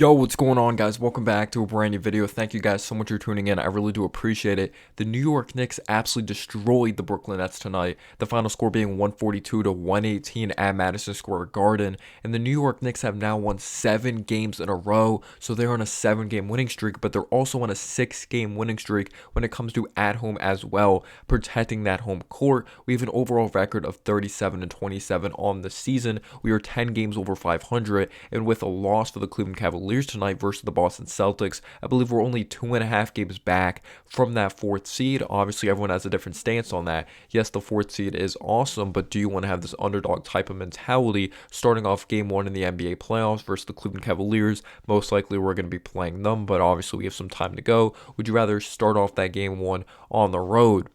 Yo, what's going on, guys? Welcome back to a brand new video. Thank you guys so much for tuning in. I really do appreciate it. The New York Knicks absolutely destroyed the Brooklyn Nets tonight. The final score being 142 to 118 at Madison Square Garden. And the New York Knicks have now won 7 games in a row. So they're on a 7-game winning streak, but they're also on a 6-game winning streak when it comes to at home as well, protecting that home court. We have an overall record of 37 and 27 on the season. We are 10 games over 500, and with a loss for the Cleveland Cavaliers tonight versus the Boston Celtics, I believe we're only 2.5 games back from that 4th seed. Obviously, everyone has a different stance on that. Yes, the 4th seed is awesome, but do you want to have this underdog type of mentality starting off game 1 in the NBA playoffs versus the Cleveland Cavaliers? Most likely we're going to be playing them, but obviously we have some time to go. Would you rather start off that game 1 on the road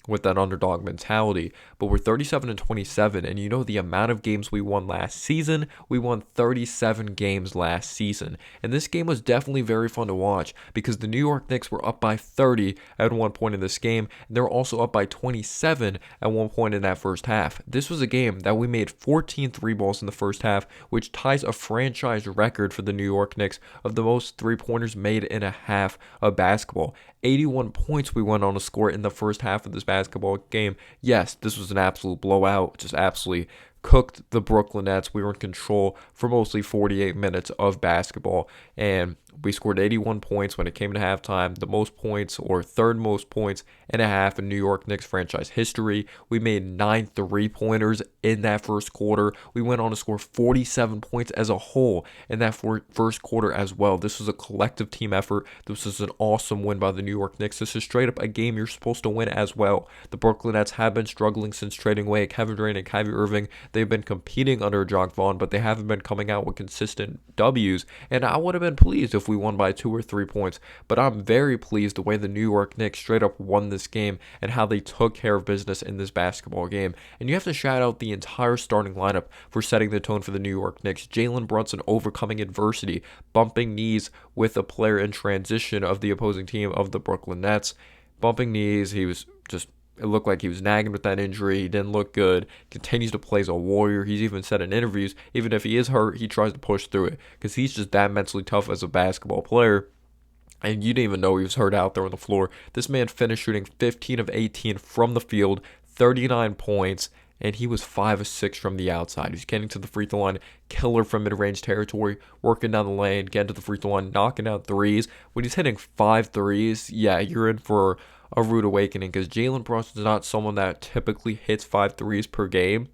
with that underdog mentality? But we're 37 and 27, and you know the amount of games we won last season. We won 37 games last season, and this game was definitely very fun to watch because the New York Knicks were up by 30 at one point in this game, and they were also up by 27 at one point in that first half. This was a game that we made 14 three balls in the first half, which ties a franchise record for the New York Knicks of the most three-pointers made in a half of basketball. 81 points we went on to score in the first half of this basketball game. Yes, this was an absolute blowout, just absolutely cooked the Brooklyn Nets. We were in control for mostly 48 minutes of basketball, and we scored 81 points when it came to halftime, the most points or third most points and a half in New York Knicks franchise history. We made 9 three-pointers in that first quarter. We went on to score 47 points as a whole in that first quarter as well. This was a collective team effort. This was an awesome win by the New York Knicks. This is straight up a game you're supposed to win as well. The Brooklyn Nets have been struggling since trading away Kevin Durant and Kyrie Irving. They've been competing under Jacques Vaughn, but they haven't been coming out with consistent W's, and I would have been pleased if we won by 2 or 3 points, but I'm very pleased the way the New York Knicks straight up won this game and how they took care of business in this basketball game. And you have to shout out the entire starting lineup for setting the tone for the New York Knicks. Jalen Brunson overcoming adversity, bumping knees with a player in transition of the opposing team of the Brooklyn Nets. Bumping knees, it looked like he was nagging with that injury. He didn't look good. Continues to play as a warrior. He's even said in interviews, even if he is hurt, he tries to push through it because he's just that mentally tough as a basketball player. And you didn't even know he was hurt out there on the floor. This man finished shooting 15 of 18 from the field, 39 points, and he was 5 of 6 from the outside. He's getting to the free throw line, killer from mid-range territory, working down the lane, getting to the free throw line, knocking out threes. When he's hitting 5 threes, yeah, you're in for a rude awakening because Jalen Brunson is not someone that typically hits 5 threes per game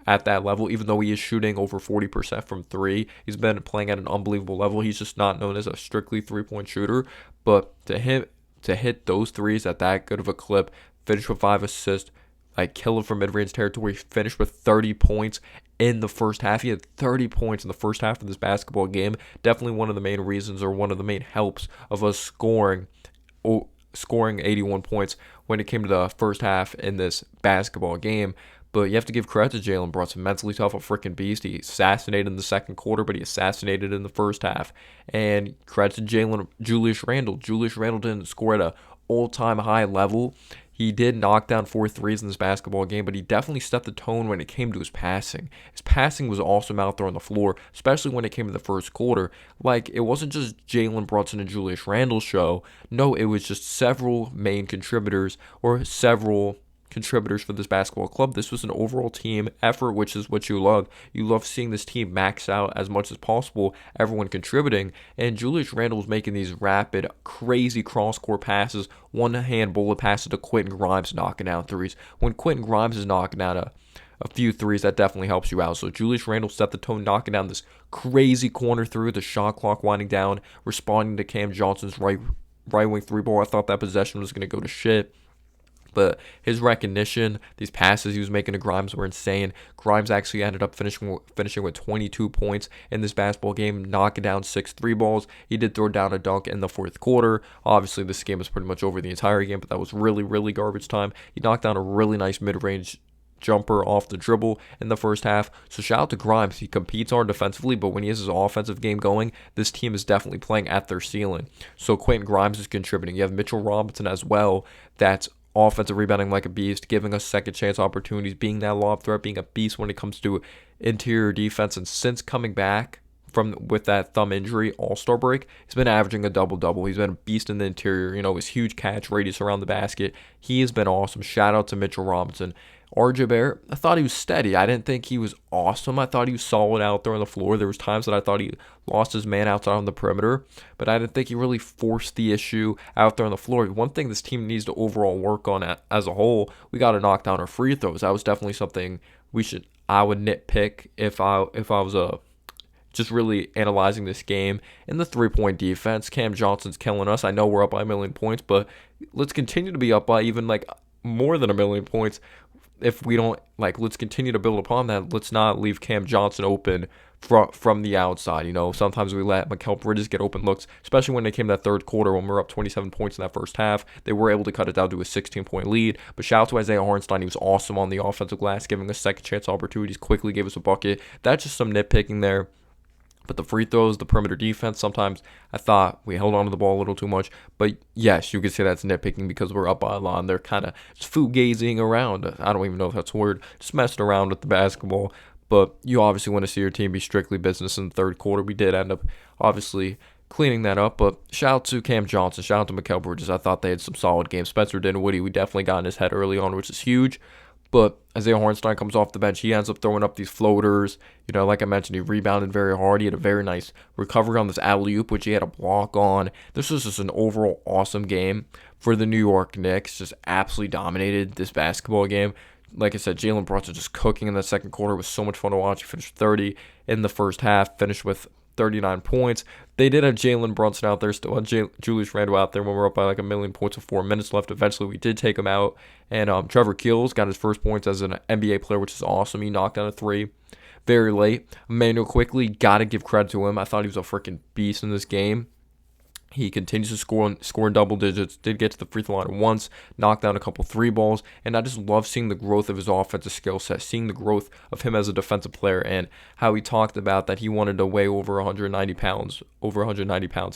at that level, even though he is shooting over 40% from 3. He's been playing at an unbelievable level. He's just not known as a strictly 3-point shooter, but to hit those threes at that good of a clip, finish with 5 assists, like killer from mid-range territory, finished with 30 points in the first half. He had 30 points in the first half of this basketball game. Definitely one of the main reasons or one of the main helps of us scoring 81 points when it came to the first half in this basketball game. But you have to give credit to Jalen Brunson. Mentally tough, a freaking beast. He assassinated in the second quarter, but he assassinated in the first half. And credit to Julius Randle. Julius Randle didn't score at an all-time high level. He did knock down 4 threes in this basketball game, but he definitely set the tone when it came to his passing. His passing was awesome out there on the floor, especially when it came to the first quarter. Like, it wasn't just Jalen Brunson and Julius Randle's show. No, it was just several main contributors or several contributors for this basketball club. This was an overall team effort, which is what you love. You love seeing this team max out as much as possible, everyone contributing, and Julius Randle was making these rapid, crazy cross-court passes, one-hand bullet passes to Quentin Grimes, knocking out threes. When Quentin Grimes is knocking out a few threes, that definitely helps you out. So Julius Randle set the tone, knocking down this crazy corner through the shot clock winding down, responding to Cam Johnson's right wing 3-ball. I thought that possession was going to go to shit. But his recognition, these passes he was making to Grimes were insane. Grimes actually ended up finishing with 22 points in this basketball game, knocking down 6 3-balls. He did throw down a dunk in the fourth quarter. Obviously, this game was pretty much over the entire game, but that was really, really garbage time. He knocked down a really nice mid-range jumper off the dribble in the first half. So shout out to Grimes. He competes hard defensively, but when he has his offensive game going, this team is definitely playing at their ceiling. So Quentin Grimes is contributing. You have Mitchell Robinson as well. That's offensive rebounding like a beast, giving us second chance opportunities, being that lob threat, being a beast when it comes to interior defense. And since coming back from with that thumb injury All-Star break. He's been averaging a double-double. He's been a beast in the interior. His huge catch radius around the basket. He has been awesome. Shout out to Mitchell Robinson. RJ Barrett, I thought he was steady. I didn't think he was awesome. I thought he was solid out there on the floor. There was times that I thought he lost his man outside on the perimeter, but I didn't think he really forced the issue out there on the floor. One thing this team needs to overall work on as a whole, we got to knock down our free throws. That was definitely something I would nitpick if I was just really analyzing this game. In the three-point defense, Cam Johnson's killing us. I know we're up by 1,000,000 points, but let's continue to be up by even more than 1,000,000 points. If we don't, let's continue to build upon that. Let's not leave Cam Johnson open from the outside. Sometimes we let Mikal Bridges get open looks, especially when they came that third quarter when we were up 27 points in that first half. They were able to cut it down to a 16-point lead. But shout out to Isaiah Hartenstein. He was awesome on the offensive glass, giving us second chance opportunities, quickly gave us a bucket. That's just some nitpicking there. But the free throws, the perimeter defense, sometimes I thought we held on to the ball a little too much. But yes, you could say that's nitpicking because we're up by a lot and they're kind of just foot-gazing around. I don't even know if that's a word. Just messing around with the basketball. But you obviously want to see your team be strictly business in the third quarter. We did end up obviously cleaning that up. But shout out to Cam Johnson. Shout out to Mikal Bridges. I thought they had some solid games. Spencer Dinwiddie, we definitely got in his head early on, which is huge. But Isaiah Hartenstein comes off the bench. He ends up throwing up these floaters. Like I mentioned, he rebounded very hard. He had a very nice recovery on this alley-oop, which he had a block on. This was just an overall awesome game for the New York Knicks. Just absolutely dominated this basketball game. Like I said, Jalen Brunson just cooking in the second quarter. It was so much fun to watch. He finished 30 in the first half, finished with 39 points. They did have Jalen Brunson out there still, Julius Randle out there when we were up by 1,000,000 points with 4 minutes left. Eventually, we did take him out. And Trevor Keels got his first points as an NBA player, which is awesome. He knocked down a three very late. Emmanuel Quickly, got to give credit to him. I thought he was a freaking beast in this game. He continues to score in double digits, did get to the free throw line once, knocked down a couple three balls, and I just love seeing the growth of his offensive skill set, seeing the growth of him as a defensive player, and how he talked about that he wanted to weigh over 190 pounds,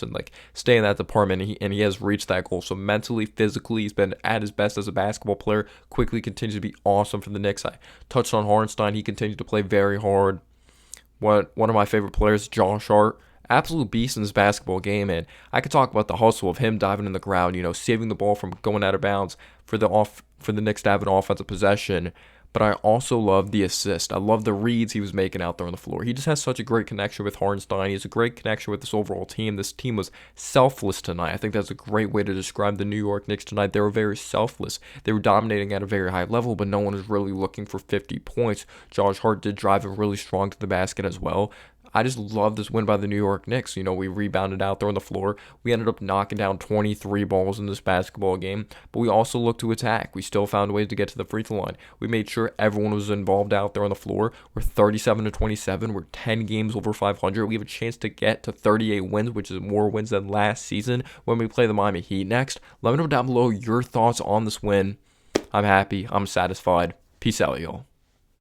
and stay in that department, and he has reached that goal. So mentally, physically, he's been at his best as a basketball player. Quickly continues to be awesome for the Knicks. I touched on Hartenstein. He continues to play very hard. One of my favorite players, Josh Hart. Absolute beast in this basketball game, and I could talk about the hustle of him diving in the ground, saving the ball from going out of bounds for the Knicks to have an offensive possession. But I also love the assist. I love the reads he was making out there on the floor. He just has such a great connection with Hartenstein. He has a great connection with this overall team. This team was selfless tonight. I think that's a great way to describe the New York Knicks tonight. They were very selfless. They were dominating at a very high level, but no one was really looking for 50 points. Josh Hart did drive it really strong to the basket as well. I just love this win by the New York Knicks. We rebounded out there on the floor. We ended up knocking down 23 balls in this basketball game, but we also looked to attack. We still found ways to get to the free throw line. We made sure everyone was involved out there on the floor. We're 37-27. We're 10 games over 500. We have a chance to get to 38 wins, which is more wins than last season when we play the Miami Heat next. Let me know down below your thoughts on this win. I'm happy. I'm satisfied. Peace out, y'all.